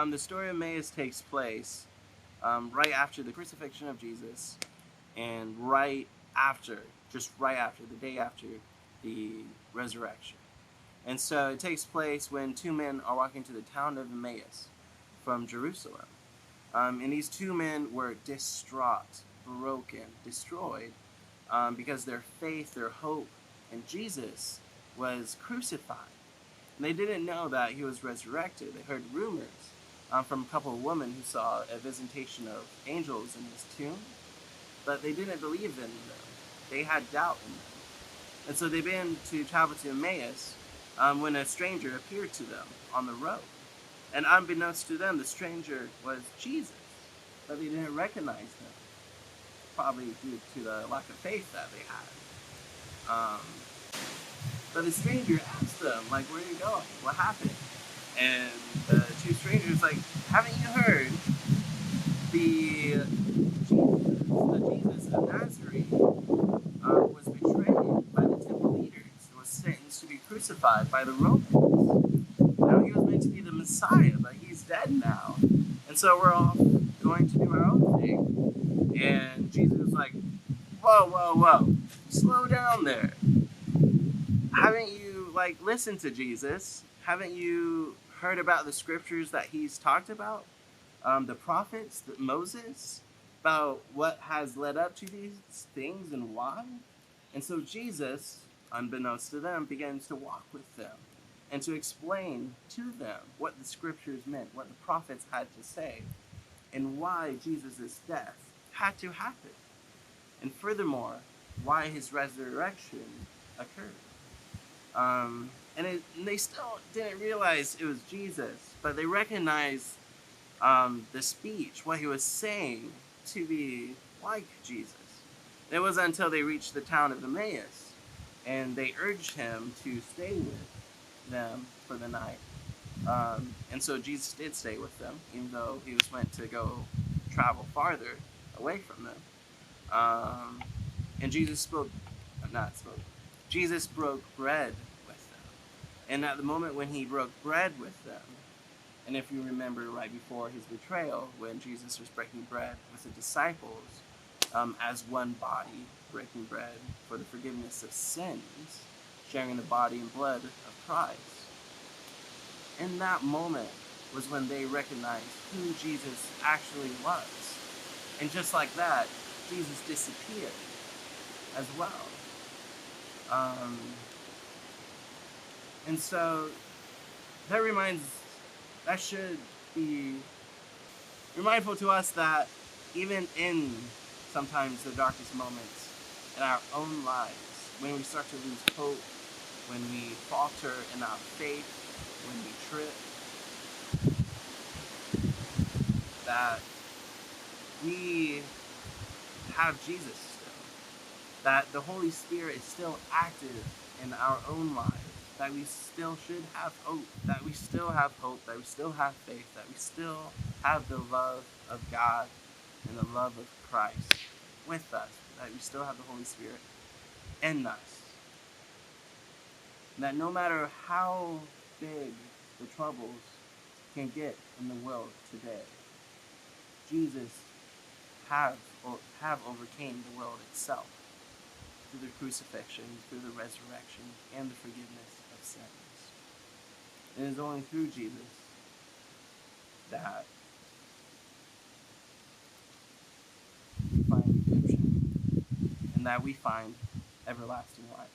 The story of Emmaus takes place right after the crucifixion of Jesus, and right after, the day after the resurrection. And so it takes place when two men are walking to the town of Emmaus from Jerusalem. And these two men were distraught, broken, destroyed, because their faith, their hope in Jesus was crucified. And they didn't know that he was resurrected. They heard rumors from a couple of women who saw a visitation of angels in his tomb, but they didn't believe in them. They had doubt in them. And so they began to travel to Emmaus when a stranger appeared to them on the road. And unbeknownst to them, the stranger was Jesus, but they didn't recognize him, probably due to the lack of faith that they had. But the stranger asked them, like, where are you going? What happened? And the two strangers, like, haven't you heard the Jesus of Nazareth was betrayed by the temple leaders and was sentenced to be crucified by the Romans. Now he was meant to be the Messiah, but he's dead now. And so we're all going to do our own thing. And Jesus was like, whoa, whoa, whoa, slow down there. Haven't you, listened to Jesus? Haven't you heard about the scriptures that he's talked about? The prophets, Moses, about what has led up to these things and why? And so Jesus, unbeknownst to them, begins to walk with them and to explain to them what the scriptures meant, what the prophets had to say, and why Jesus' death had to happen. And furthermore, why his resurrection occurred. And they still didn't realize it was Jesus, but they recognized the speech, what he was saying, to be like Jesus. It wasn't until they reached the town of Emmaus, and they urged him to stay with them for the night. And so Jesus did stay with them, even though he was meant to go travel farther away from them. And Jesus Jesus broke bread with them. And at the moment when he broke bread with them, and if you remember right before his betrayal, when Jesus was breaking bread with the disciples, as one body, breaking bread for the forgiveness of sins, sharing the body and blood of Christ. In that moment was when they recognized who Jesus actually was. And just like that, Jesus disappeared as well. And so that should be remindful to us that even in sometimes the darkest moments in our own lives, when we start to lose hope, when we falter in our faith, when we trip, that we have Jesus still, that the Holy Spirit is still active in our own lives, that we still should have hope, that we still have faith, that we still have the love of God and the love of Christ with us, that we still have the Holy Spirit in us. That no matter how big the troubles can get in the world today, Jesus have overcame the world itself through the crucifixion, through the resurrection, and the forgiveness of sins. It is only through Jesus that we find redemption and that we find everlasting life.